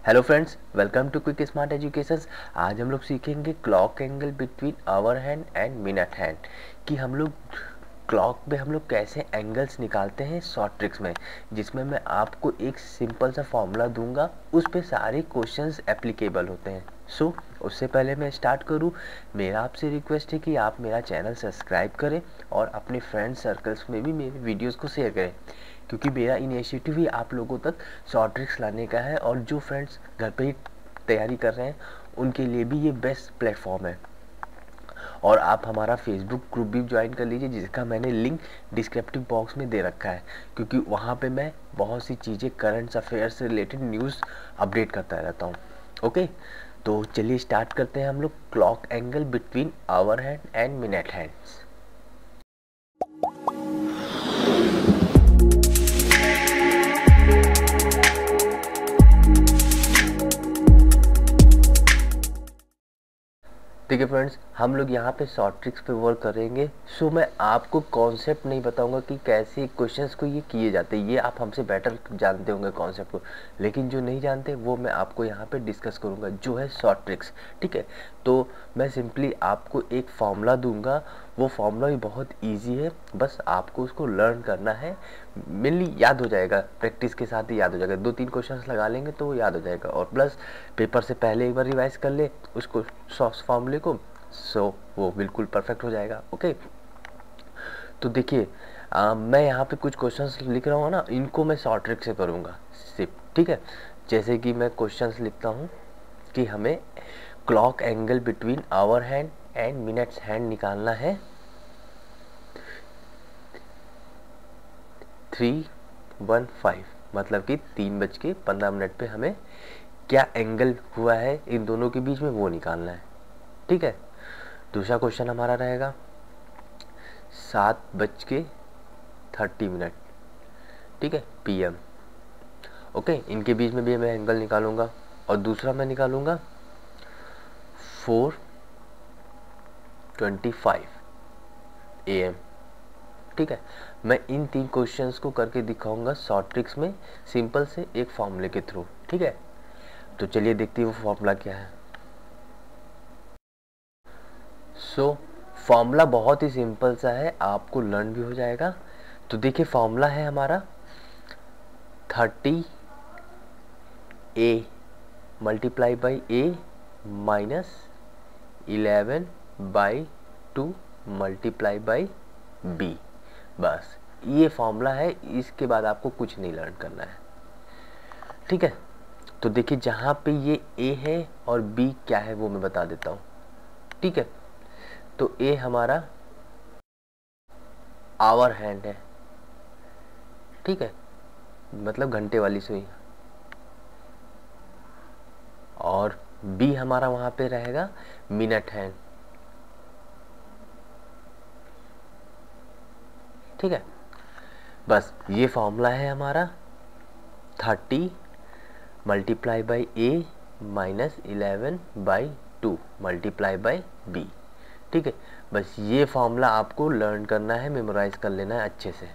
Hello friends, welcome to quick smart education. आज हम लोग सीखेंगे clock angle between hour hand and minute hand कि हम लोग क्लॉक पे हम लोग कैसे एंगल्स निकालते हैं शॉर्ट ट्रिक्स में, जिसमें मैं आपको एक सिंपल सा फॉर्मूला दूंगा, उस पे सारे क्वेश्चंस एप्लीकेबल होते हैं। सो उससे पहले मैं स्टार्ट करूं, मेरा आपसे रिक्वेस्ट है कि आप मेरा चैनल सब्सक्राइब करें और अपने फ्रेंड सर्कल्स में भी मेरे वीडियोस को शेयर करें, क्योंकि मेरा इनिशिएटिव ही आप लोगों तक शॉर्ट ट्रिक्स लाने का है और जो फ्रेंड्स घर पे ही तैयारी कर रहे हैं उनके लिए भी ये बेस्ट प्लेटफॉर्म है। और आप हमारा फेसबुक ग्रुप भी ज्वाइन कर लीजिए, जिसका मैंने लिंक डिस्क्रिप्टिव बॉक्स में दे रखा है, क्योंकि वहाँ पे मैं बहुत सी चीज़ें करंट अफेयर से रिलेटेड न्यूज़ अपडेट करता रहता हूँ। ओके, तो चलिए स्टार्ट करते हैं हम लोग clock angle between hour hand and minute hands. ठीक है फ्रेंड्स, हम लोग यहाँ पे शॉर्ट ट्रिक्स पे वर्क करेंगे। सो मैं आपको कॉन्सेप्ट नहीं बताऊंगा कि कैसे क्वेश्चंस को ये किए जाते हैं, ये आप हमसे बेटर जानते होंगे कॉन्सेप्ट को, लेकिन जो नहीं जानते वो मैं आपको यहाँ पे डिस्कस करूँगा, जो है शॉर्ट ट्रिक्स। ठीक है, तो मैं सिंपली आपको एक फॉर्मूला दूंगा, वो फॉर्मूला भी बहुत ईजी है, बस आपको उसको लर्न करना है। मेनली याद हो जाएगा, प्रैक्टिस के साथ ही याद हो जाएगा, 2-3 क्वेश्चंस लगा लेंगे तो वो याद हो जाएगा, और प्लस पेपर से पहले एक बार रिवाइज कर ले उसको फॉर्मूले को, सो वो बिल्कुल परफेक्ट हो जाएगा। ओके, तो देखिए मैं यहाँ पे कुछ क्वेश्चंस लिख रहा हूँ ना, इनको मैं शॉर्ट ट्रिक से करूँगा सिर्फ। ठीक है, जैसे कि मैं क्वेश्चंस लिखता हूँ कि हमें clock angle between hour hand and minutes hand निकालना है 3:15, मतलब कि 3:15 पे हमें क्या एंगल हुआ है इन दोनों के बीच में वो निकालना है। ठीक है, दूसरा क्वेश्चन हमारा रहेगा 7:30, ठीक है, PM। ओके, इनके बीच में भी मैं एंगल निकालूंगा, और दूसरा मैं निकालूंगा 4:25 AM। ठीक है, मैं इन 3 क्वेश्चंस को करके दिखाऊंगा शॉर्ट ट्रिक्स में, सिंपल से एक फॉर्मूले के थ्रू। ठीक है, तो चलिए देखते हैं वो फॉर्मूला क्या है। सो फॉर्मूला बहुत ही सिंपल सा है, आपको लर्न भी हो जाएगा। तो देखिए फॉर्मूला है हमारा 30A multiply by A minus 11/2 multiply by B। बस ये फॉर्मूला है, इसके बाद आपको कुछ नहीं लर्न करना है। ठीक है, तो देखिए जहाँ पे ये A है और B क्या है वो मैं बता देता हूँ। ठीक है, तो A हमारा आवर हैंड है, ठीक है, मतलब घंटे वाली सुई, और B हमारा वहाँ पे रहेगा मिनट हैंड। ठीक है, बस ये फॉर्मूला है हमारा 30 multiply by A minus 11/2 multiply by B। ठीक है, बस ये फॉर्मूला आपको लर्न करना है, मेमोराइज कर लेना है अच्छे से।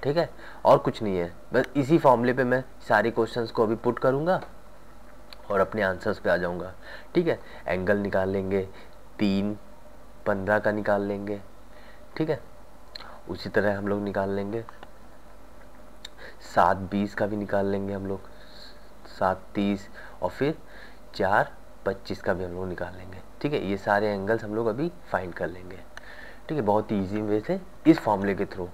ठीक है, और कुछ नहीं है, बस इसी फॉर्मूले पे मैं सारे क्वेश्चंस को अभी पुट करूँगा और अपने आंसर्स पे आ जाऊँगा। ठीक है, एंगल निकाल लेंगे, 3:15 का निकाल लेंगे। ठीक है, उसी तरह हम लोग निकाल लेंगे 7:20 का भी निकाल लेंगे हम लोग, 7:30, और फिर 4:25 का भी हम लोग निकाल लेंगे। ठीक है, ये सारे एंगल्स हम लोग अभी फाइंड कर लेंगे। ठीक है, बहुत ही ईजी वे से इस फॉर्मूले के थ्रू।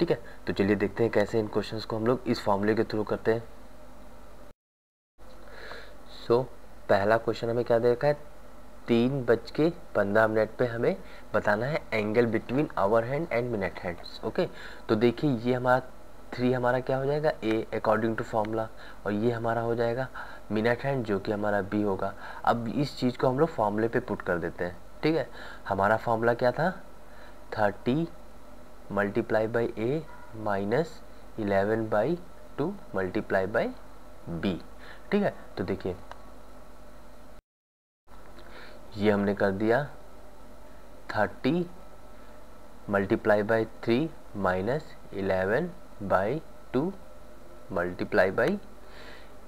ठीक है, तो चलिए देखते हैं कैसे इन क्वेश्चंस को हम लोग इस फॉर्मूले के थ्रू करते हैं। सो पहला क्वेश्चन हमें क्या दे रखा है, 3:15 पे हमें बताना है angle between hour hand and minute hands. Okay, तो देखिए ये हमारा 3 हमारा क्या हो जाएगा A अकॉर्डिंग टू फॉर्मूला, और ये हमारा हो जाएगा मिनट हैंड जो कि हमारा B होगा। अब इस चीज़ को हम लोग फॉर्मूले पे पुट कर देते हैं। ठीक है, हमारा फॉर्मूला क्या था, 30 multiply by A minus 11/2 multiply by B। ठीक है, तो देखिए ये हमने कर दिया 30 multiply by 3 minus 11/2 multiply by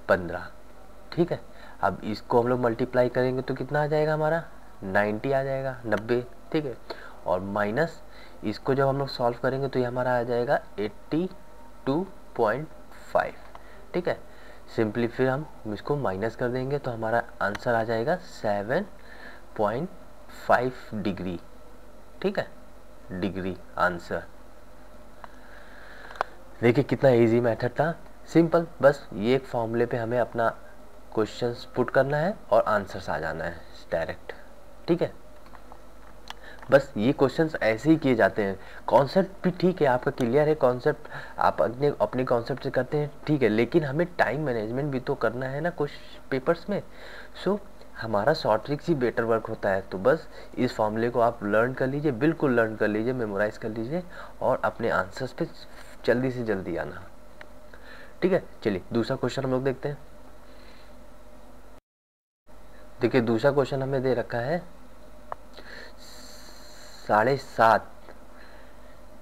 15। ठीक है, अब इसको हम लोग मल्टीप्लाई करेंगे तो कितना आ जाएगा हमारा 90 आ जाएगा, 90, ठीक है। और माइनस इसको जब हम लोग सॉल्व करेंगे तो ये हमारा आ जाएगा 82.5, ठीक है। सिंपली फिर हम इसको माइनस कर देंगे तो हमारा आंसर आ जाएगा 7.5 डिग्री, ठीक है, डिग्री आंसर। देखिए कितना इजी मेथड था, सिंपल। बस ये एक फॉर्मूले पे हमें अपना क्वेश्चंस पुट करना है और आंसर्स आ जाना है डायरेक्ट, ठीक है। बस ये क्वेश्चंस ऐसे ही किए जाते हैं। कॉन्सेप्ट भी ठीक है, आपका क्लियर है कॉन्सेप्ट, आप अपने कॉन्सेप्ट से करते हैं, ठीक है, लेकिन हमें टाइम मैनेजमेंट भी तो करना है ना कुछ पेपर्स में। सो हमारा शॉर्ट ट्रिक्स ही बेटर वर्क होता है। तो बस इस फॉर्मूले को आप लर्न कर लीजिए, बिल्कुल लर्न कर लीजिए, मेमोराइज कर लीजिए और अपने आंसर्स पे जल्दी से जल्दी आना, ठीक है। चलिए दूसरा क्वेश्चन हम लोग देखते हैं। देखिए दूसरा क्वेश्चन हमें दे रखा है 7:30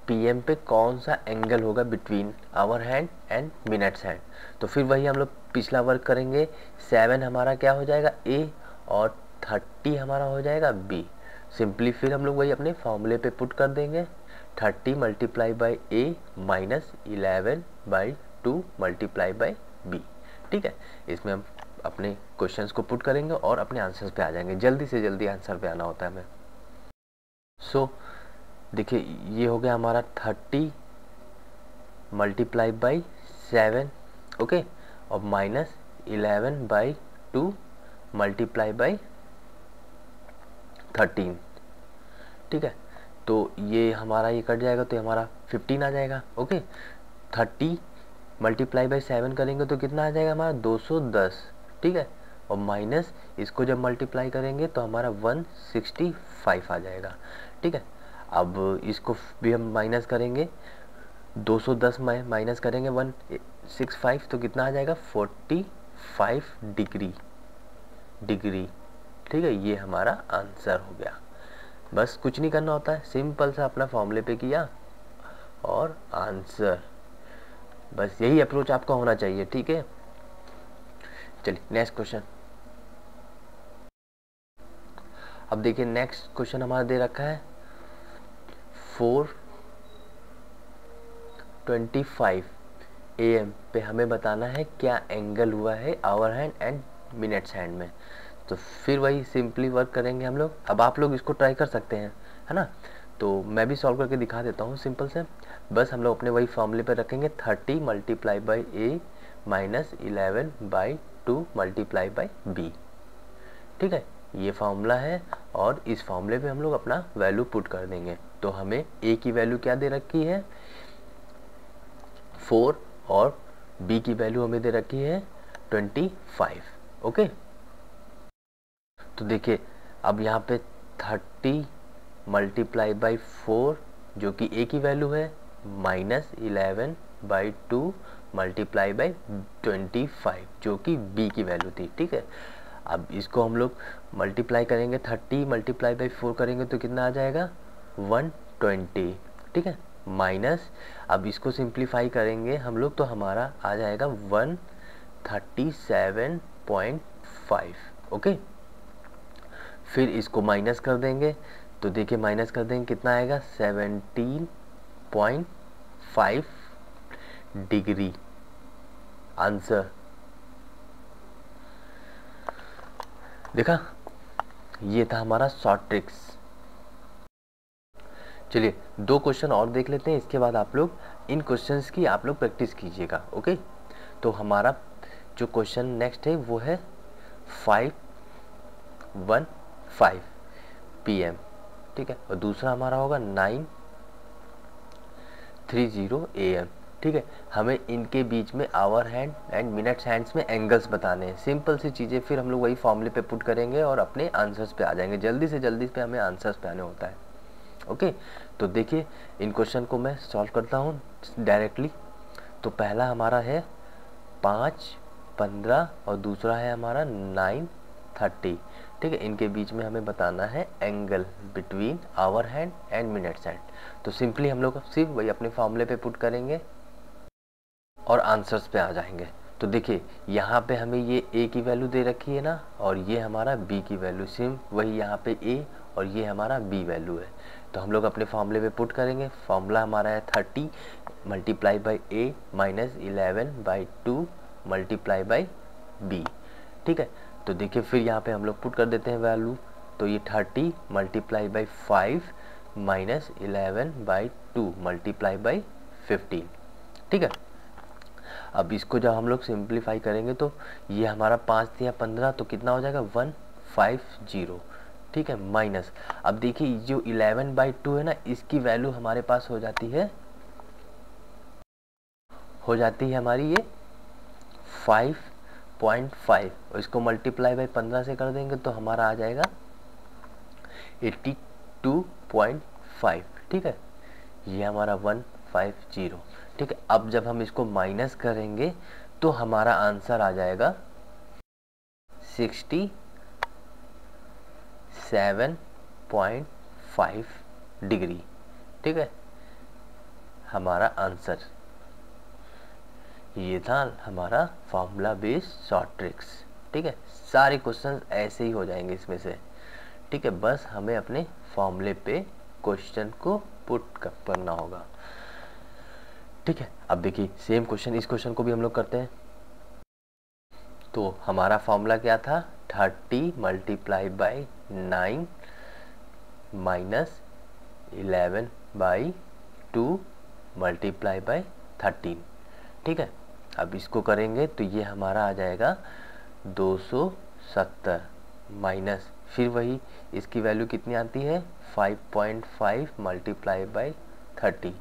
PM पे कौन सा एंगल होगा between hour hand and minutes hand. तो फिर वही हम लोग पिछला वर्क करेंगे। 7 हमारा क्या हो जाएगा A और 30 हमारा हो जाएगा B। सिंपली फिर हम लोग वही अपने फॉर्मूले पे पुट कर देंगे, 30 multiply by A minus 11/2 multiply by B, ठीक है। इसमें हम अपने क्वेश्चंस को पुट करेंगे और अपने आंसर्स पे आ जाएंगे। जल्दी से जल्दी आंसर पे आना होता है हमें। सो देखिए ये हो गया हमारा 30 मल्टीप्लाई बाई 7, ओके, और माइनस 11/2 मल्टीप्लाई बाई 13, ठीक है। तो ये हमारा ये कट जाएगा तो हमारा 15 आ जाएगा, ओके। 30 मल्टीप्लाई बाई 7 करेंगे तो कितना आ जाएगा हमारा 210, ठीक है। और माइनस इसको जब मल्टीप्लाई करेंगे तो हमारा 165 आ जाएगा, ठीक है। अब इसको भी हम माइनस करेंगे, 210 माइनस करेंगे 165 तो कितना आ जाएगा 45 डिग्री, ठीक है। ये हमारा आंसर हो गया। बस कुछ नहीं करना होता है, सिंपल सा अपना फॉर्मूले पे किया और आंसर। बस यही अप्रोच आपका होना चाहिए, ठीक है। चलिए नेक्स्ट क्वेश्चन। अब देखिए नेक्स्ट क्वेश्चन हमारा दे रखा है 4:25 AM पे हमें बताना है क्या एंगल हुआ है hour hand and minutes hand में। तो फिर वही सिंपली वर्क करेंगे हम लोग। अब आप लोग इसको ट्राई कर सकते हैं, है ना। तो मैं भी सॉल्व करके दिखा देता हूँ सिंपल से। बस हम लोग अपने वही फॉर्मूले पे रखेंगे, 30 multiply by A minus 11/2 multiply by B, ठीक है। ये फॉर्मूला है और इस फॉर्मूले पे हम लोग अपना वैल्यू पुट कर देंगे। तो हमें A की वैल्यू क्या दे रखी है 4 और B की वैल्यू हमें दे रखी है 25, ओके। तो देखिए अब यहाँ पे 30 मल्टीप्लाई बाई 4 जो कि A की वैल्यू है माइनस 11/2 मल्टीप्लाई बाई 25 जो कि B की वैल्यू थी, ठीक है। अब इसको हम लोग मल्टीप्लाई करेंगे, 30 मल्टीप्लाई बाई 4 करेंगे तो कितना आ जाएगा 120, ठीक है। माइनस अब इसको सिंप्लीफाई करेंगे हम लोग तो हमारा आ जाएगा 137.5, ओके। फिर इसको माइनस कर देंगे तो देखिए माइनस कर देंगे कितना आएगा 17.5 डिग्री आंसर। देखा, ये था हमारा शॉर्ट ट्रिक्स। चलिए 2 क्वेश्चन और देख लेते हैं, इसके बाद आप लोग इन क्वेश्चंस की आप लोग प्रैक्टिस कीजिएगा, ओके। तो हमारा जो क्वेश्चन नेक्स्ट है वो है 5:15 PM, ठीक है। और दूसरा हमारा होगा 9:30 AM, ठीक है। हमें इनके बीच में hour hand and minutes hands में एंगल्स बताने हैं। सिंपल सी चीज़ें, फिर हम लोग वही फॉर्मूले पे पुट करेंगे और अपने आंसर्स पे आ जाएंगे। जल्दी से जल्दी पे हमें आंसर्स पे आने होता है, ओके। तो देखिए इन क्वेश्चन को मैं सॉल्व करता हूँ डायरेक्टली। तो पहला हमारा है 5:15 और दूसरा है हमारा 9:30, ठीक है। इनके बीच में हमें बताना है angle between hour hand and minutes hand. तो सिंपली हम लोग सिर्फ वही अपने फॉर्मूले पे पुट करेंगे और आंसर्स पे आ जाएंगे। तो देखिए यहाँ पे हमें ये a की वैल्यू दे रखी है ना, और ये हमारा b की वैल्यू, सेम वही यहाँ पे a और ये हमारा b वैल्यू है। तो हम लोग अपने फॉर्मूले पे पुट करेंगे। फॉर्मूला हमारा है 30 multiply by a minus 11/2 multiply by b। ठीक है, तो देखिए फिर यहाँ पे हम लोग पुट कर देते हैं वैल्यू। तो ये 30 multiply by 5 minus 11/2 multiply by 15। ठीक है, अब इसको जब हम लोग सिंप्लीफाई करेंगे तो ये हमारा 5 या 15, तो कितना हो जाएगा 150। ठीक है, माइनस, अब देखिए जो 11/2 है ना, इसकी वैल्यू हमारे पास हो जाती है हमारी ये 5.5, और इसको मल्टीप्लाई बाई 15 से कर देंगे तो हमारा आ जाएगा 82.5। ठीक है, ये हमारा 150। ठीक है, अब जब हम इसको माइनस करेंगे तो हमारा आंसर आ जाएगा 67.5 डिग्री। ठीक है, हमारा आंसर ये था हमारा फॉर्मूला बेस्ड शॉर्ट ट्रिक्स। ठीक है, सारे क्वेश्चन ऐसे ही हो जाएंगे इसमें से। ठीक है, बस हमें अपने फॉर्मूले पे क्वेश्चन को पुट करना होगा। ठीक है, अब देखिए सेम क्वेश्चन, इस क्वेश्चन को भी हम लोग करते हैं। तो हमारा फॉर्मूला क्या था, 30 multiply by 9 minus 11/2 multiply by 13। ठीक है, अब इसको करेंगे तो ये हमारा आ जाएगा 270 माइनस, फिर वही इसकी वैल्यू कितनी आती है 5.5 मल्टीप्लाई बाई 30।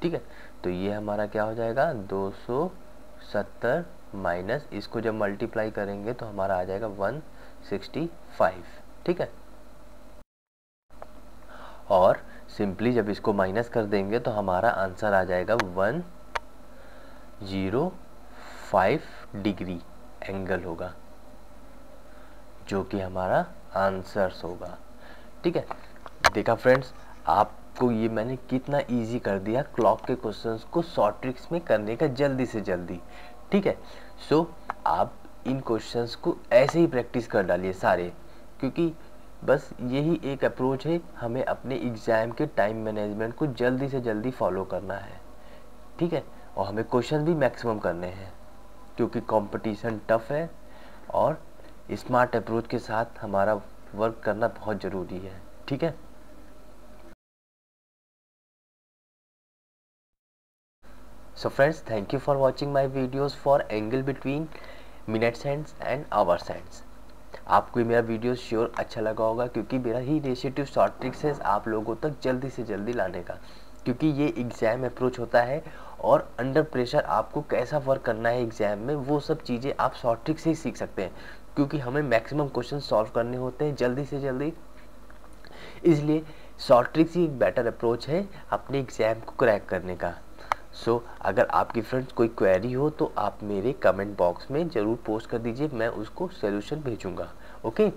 ठीक है, तो ये हमारा क्या हो जाएगा 270 माइनस, इसको जब मल्टीप्लाई करेंगे तो हमारा आ जाएगा 165। ठीक है, और सिंपली जब इसको माइनस कर देंगे तो हमारा आंसर आ जाएगा 105 डिग्री एंगल होगा, जो कि हमारा आंसर्स होगा। ठीक है, देखा फ्रेंड्स, आपको ये मैंने कितना इजी कर दिया क्लॉक के क्वेश्चंस को शॉर्ट ट्रिक्स में करने का जल्दी से जल्दी। ठीक है, सो आप इन क्वेश्चंस को ऐसे ही प्रैक्टिस कर डालिए सारे, क्योंकि बस यही एक अप्रोच है, हमें अपने एग्ज़ाम के टाइम मैनेजमेंट को जल्दी से जल्दी फॉलो करना है। ठीक है, और हमें क्वेश्चन भी मैक्सिमम करने हैं, क्योंकि कंपटीशन टफ है और स्मार्ट अप्रोच के साथ हमारा वर्क करना बहुत ज़रूरी है। ठीक है, so friends, thank you for watching my videos for angle between minutes hands and hours hands। आपको ये मेरा वीडियो श्योर अच्छा लगा होगा, क्योंकि मेरा ही इनिशिएटिव शॉर्ट ट्रिक्स है आप लोगों तक जल्दी से जल्दी लाने का, क्योंकि ये एग्ज़ाम अप्रोच होता है और अंडर प्रेशर आपको कैसा वर्क करना है एग्ज़ाम में, वो सब चीज़ें आप शॉर्ट ट्रिक से ही सीख सकते हैं, क्योंकि हमें मैक्सिमम क्वेश्चन सॉल्व करने होते हैं जल्दी से जल्दी। इसलिए शॉर्ट ट्रिक्स ही एक बेटर अप्रोच है अपने एग्ज़ाम को क्रैक करने का। सो अगर आपकी फ्रेंड्स कोई क्वेरी हो तो आप मेरे कमेंट बॉक्स में ज़रूर पोस्ट कर दीजिए, मैं उसको सॉल्यूशन भेजूँगा। ओके,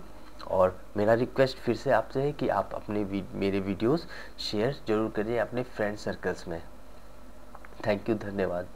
और मेरा रिक्वेस्ट फिर से आपसे है कि आप मेरे वीडियोस शेयर ज़रूर करिए अपने फ्रेंड सर्कल्स में। थैंक यू, धन्यवाद।